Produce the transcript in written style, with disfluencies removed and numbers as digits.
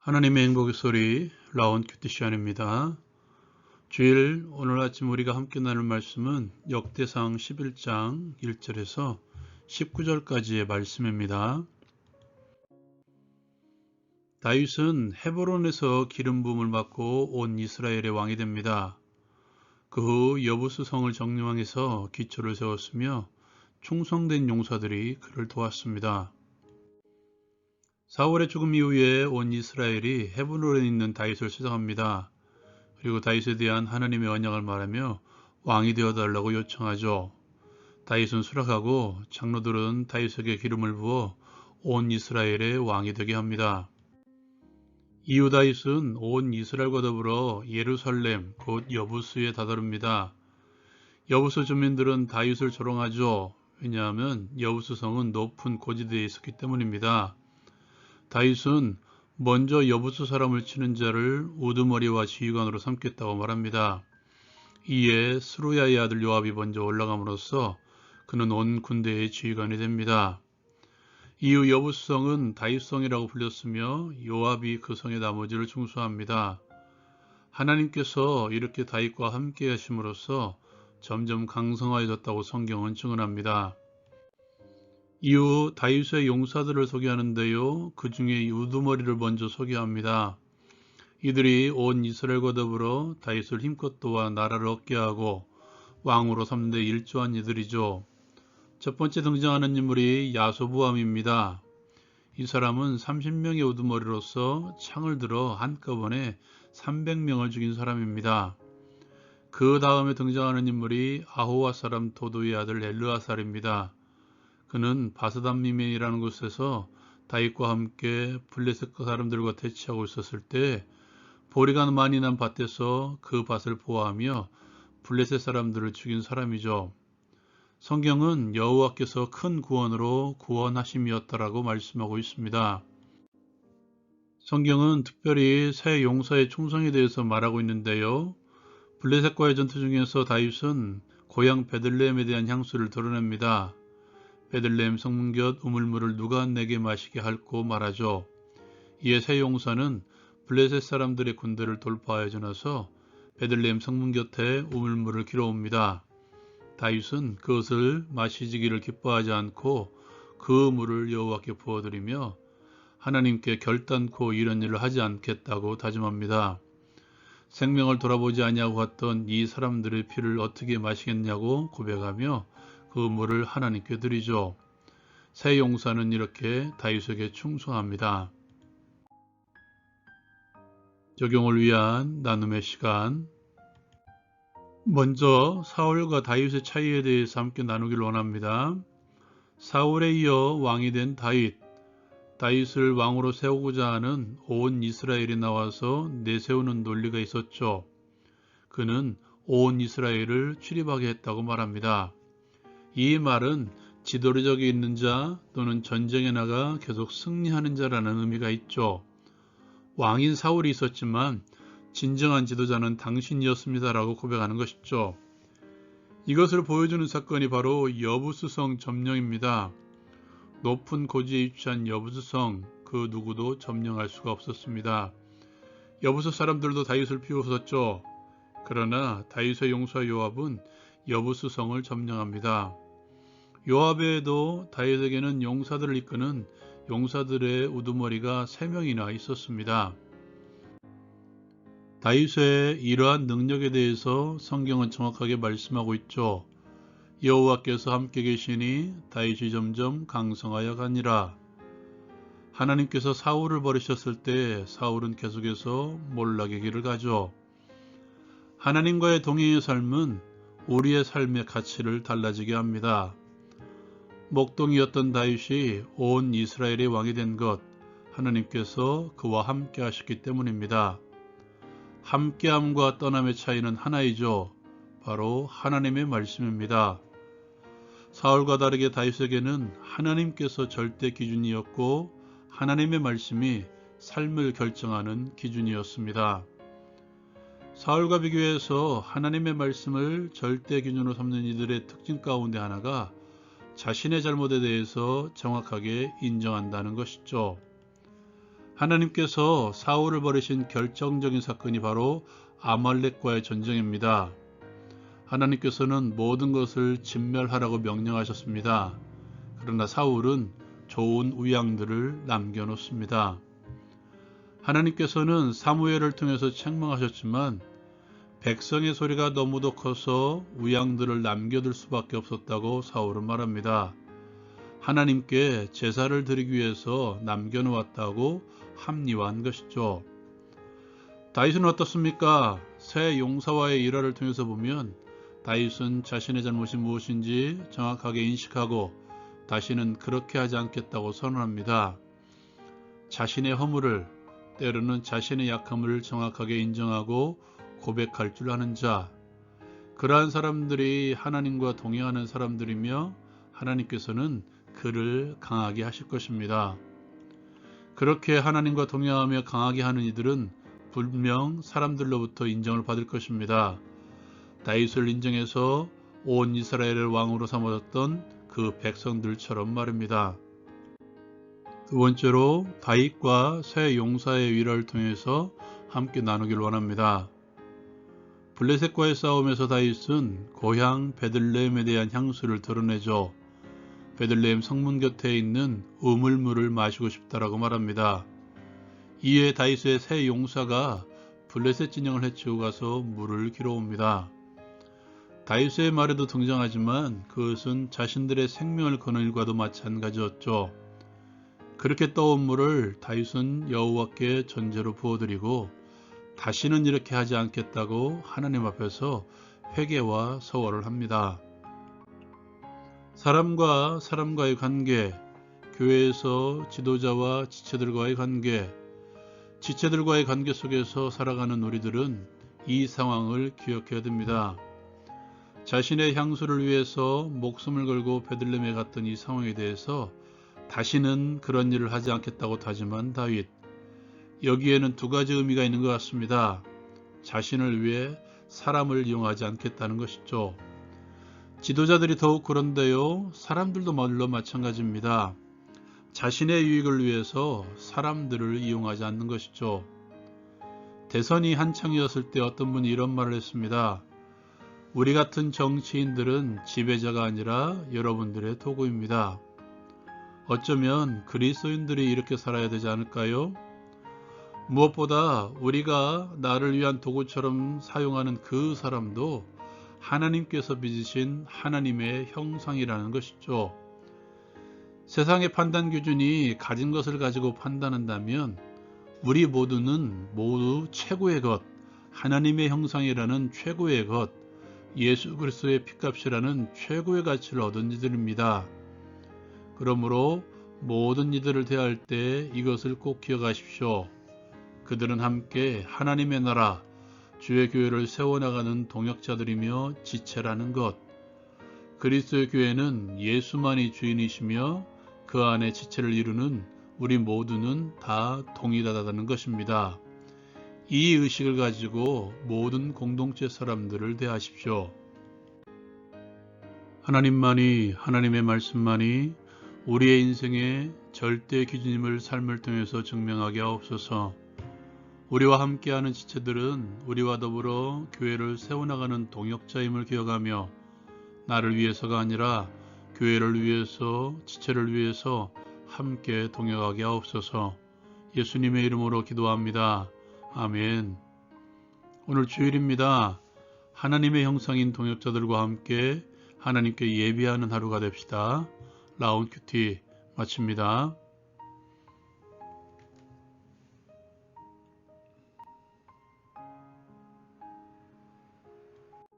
하나님의 행복의 소리 라온 큐티시안입니다. 주일 오늘 아침 우리가 함께 나눌 말씀은 역대상 11장 1절에서 19절까지의 말씀입니다. 다윗은 헤브론에서 기름 부음을 받고 온 이스라엘의 왕이 됩니다. 그 후 여부스 성을 점령해서 기초를 세웠으며 충성된 용사들이 그를 도왔습니다. 사울의 죽음 이후에 온 이스라엘이 헤브론에 있는 다윗을 찾아갑니다. 그리고 다윗에 대한 하나님의 언약을 말하며 왕이 되어달라고 요청하죠. 다윗은 수락하고 장로들은 다윗에게 기름을 부어 온 이스라엘의 왕이 되게 합니다. 이후 다윗은 온 이스라엘과 더불어 예루살렘 곧 여부스에 다다릅니다. 여부스 주민들은 다윗을 조롱하죠. 왜냐하면 여부스 성은 높은 고지대에 있었기 때문입니다. 다윗은 먼저 여부스 사람을 치는 자를 우두머리와 지휘관으로 삼겠다고 말합니다. 이에 스루야의 아들 요압이 먼저 올라감으로써 그는 온 군대의 지휘관이 됩니다. 이후 여부스 성은 다윗성이라고 불렸으며 요압이 그 성의 나머지를 중수합니다. 하나님께서 이렇게 다윗과 함께 하심으로써 점점 강성하여졌다고 성경은 증언합니다. 이후 다윗의 용사들을 소개하는데요. 그 중에 우두머리를 먼저 소개합니다. 이들이 온 이스라엘과 더불어 다윗을 힘껏 도와 나라를 얻게 하고 왕으로 삼는 데 일조한 이들이죠. 첫 번째 등장하는 인물이 야소부암입니다. 이 사람은 30명의 우두머리로서 창을 들어 한꺼번에 300명을 죽인 사람입니다. 그 다음에 등장하는 인물이 아호와 사람 도도의 아들 엘르아살입니다. 그는 바스담미멘이라는 곳에서 다윗과 함께 블레셋 사람들과 대치하고 있었을 때 보리가 많이 난 밭에서 그 밭을 보호하며 블레셋 사람들을 죽인 사람이죠. 성경은 여호와께서 큰 구원으로 구원하심이었다라고 말씀하고 있습니다. 성경은 특별히 새 용사의 충성에 대해서 말하고 있는데요. 블레셋과의 전투 중에서 다윗은 고향 베들레헴에 대한 향수를 드러냅니다. 베들레헴 성문 곁 우물물을 누가 내게 마시게 할꼬 말하죠. 이에 새 용사는 블레셋 사람들의 군대를 돌파하여 지나서 베들레헴 성문 곁에 우물물을 길어옵니다. 다윗은 그것을 마시지기를 기뻐하지 않고 그 물을 여호와께 부어드리며 하나님께 결단코 이런 일을 하지 않겠다고 다짐합니다. 생명을 돌아보지 아니하고 갔던 이 사람들의 피를 어떻게 마시겠냐고 고백하며 그 물을 하나님께 드리죠. 새 용사는 이렇게 다윗에게 충성합니다. 적용을 위한 나눔의 시간. 먼저 사울과 다윗의 차이에 대해서 함께 나누기를 원합니다. 사울에 이어 왕이 된 다윗. 다윗을 왕으로 세우고자 하는 온 이스라엘이 나와서 내세우는 논리가 있었죠. 그는 온 이스라엘을 출입하게 했다고 말합니다. 이 말은 지도력이 있는 자 또는 전쟁에 나가 계속 승리하는 자라는 의미가 있죠. 왕인 사울이 있었지만 진정한 지도자는 당신이었습니다라고 고백하는 것이죠. 이것을 보여주는 사건이 바로 여부스성 점령입니다. 높은 고지에 위치한 여부스성, 그 누구도 점령할 수가 없었습니다. 여부스 사람들도 다윗을 비웃었죠. 그러나 다윗의 용사 요압은 여부스성을 점령합니다. 요압 외에도 다윗에게는 용사들을 이끄는 용사들의 우두머리가 3명이나 있었습니다. 다윗의 이러한 능력에 대해서 성경은 정확하게 말씀하고 있죠. 여호와께서 함께 계시니 다윗이 점점 강성하여 가니라. 하나님께서 사울을 버리셨을 때 사울은 계속해서 몰락의 길을 가죠. 하나님과의 동행의 삶은 우리의 삶의 가치를 달라지게 합니다. 목동이었던 다윗이 온 이스라엘의 왕이 된 것, 하나님께서 그와 함께 하셨기 때문입니다. 함께함과 떠남의 차이는 하나이죠. 바로 하나님의 말씀입니다. 사울과 다르게 다윗에게는 하나님께서 절대 기준이었고 하나님의 말씀이 삶을 결정하는 기준이었습니다. 사울과 비교해서 하나님의 말씀을 절대 기준으로 삼는 이들의 특징 가운데 하나가 자신의 잘못에 대해서 정확하게 인정한다는 것이죠. 하나님께서 사울을 버리신 결정적인 사건이 바로 아말렉과의 전쟁입니다. 하나님께서는 모든 것을 진멸하라고 명령하셨습니다. 그러나 사울은 좋은 우양들을 남겨놓습니다. 하나님께서는 사무엘을 통해서 책망하셨지만 백성의 소리가 너무도 커서 우양들을 남겨둘 수밖에 없었다고 사울은 말합니다. 하나님께 제사를 드리기 위해서 남겨놓았다고 합리화한 것이죠. 다윗은 어떻습니까? 새 용사와의 일화를 통해서 보면 다윗은 자신의 잘못이 무엇인지 정확하게 인식하고 다시는 그렇게 하지 않겠다고 선언합니다. 자신의 허물을, 때로는 자신의 약함을 정확하게 인정하고 고백할 줄 아는 자, 그러한 사람들이 하나님과 동행하는 사람들이며 하나님께서는 그를 강하게 하실 것입니다. 그렇게 하나님과 동행하며 강하게 하는 이들은 분명 사람들로부터 인정을 받을 것입니다. 다윗을 인정해서 온 이스라엘을 왕으로 삼았던 그 백성들처럼 말입니다. 두 번째로 다윗과 새 용사의 일화를 통해서 함께 나누길 원합니다. 블레셋과의 싸움에서 다윗은 고향 베들레헴에 대한 향수를 드러내죠. 베들레헴 성문 곁에 있는 우물물을 마시고 싶다라고 말합니다. 이에 다윗의 새 용사가 블레셋 진영을 해치고 가서 물을 길어옵니다. 다윗의 말에도 등장하지만 그것은 자신들의 생명을 거는 일과도 마찬가지였죠. 그렇게 떠온 물을 다윗은 여호와께 전제로 부어드리고 다시는 이렇게 하지 않겠다고 하나님 앞에서 회개와 서원을 합니다. 사람과 사람과의 관계, 교회에서 지도자와 지체들과의 관계, 지체들과의 관계 속에서 살아가는 우리들은 이 상황을 기억해야 됩니다. 자신의 향수를 위해서 목숨을 걸고 베들레헴에 갔던 이 상황에 대해서 다시는 그런 일을 하지 않겠다고 다짐한 다윗. 여기에는 두 가지 의미가 있는 것 같습니다. 자신을 위해 사람을 이용하지 않겠다는 것이죠. 지도자들이 더욱 그런데요. 사람들도 물론 마찬가지입니다. 자신의 유익을 위해서 사람들을 이용하지 않는 것이죠. 대선이 한창이었을 때 어떤 분이 이런 말을 했습니다. 우리 같은 정치인들은 지배자가 아니라 여러분들의 도구입니다. 어쩌면 그리스도인들이 이렇게 살아야 되지 않을까요? 무엇보다 우리가 나를 위한 도구처럼 사용하는 그 사람도 하나님께서 빚으신 하나님의 형상이라는 것이죠. 세상의 판단 기준이 가진 것을 가지고 판단한다면 우리 모두는 모두 최고의 것, 하나님의 형상이라는 최고의 것, 예수 그리스도의 핏값이라는 최고의 가치를 얻은 이들입니다. 그러므로 모든 이들을 대할 때 이것을 꼭 기억하십시오. 그들은 함께 하나님의 나라, 주의 교회를 세워나가는 동역자들이며 지체라는 것. 그리스도의 교회는 예수만이 주인이시며 그 안에 지체를 이루는 우리 모두는 다 동일하다는 것입니다. 이 의식을 가지고 모든 공동체 사람들을 대하십시오. 하나님만이, 하나님의 말씀만이 우리의 인생의 절대 기준임을 삶을 통해서 증명하게 하옵소서. 우리와 함께하는 지체들은 우리와 더불어 교회를 세워나가는 동역자임을 기억하며 나를 위해서가 아니라 교회를 위해서, 지체를 위해서 함께 동역하게 하옵소서. 예수님의 이름으로 기도합니다. 아멘. 오늘 주일입니다. 하나님의 형상인 동역자들과 함께 하나님께 예배하는 하루가 됩시다. 라운 큐티 마칩니다.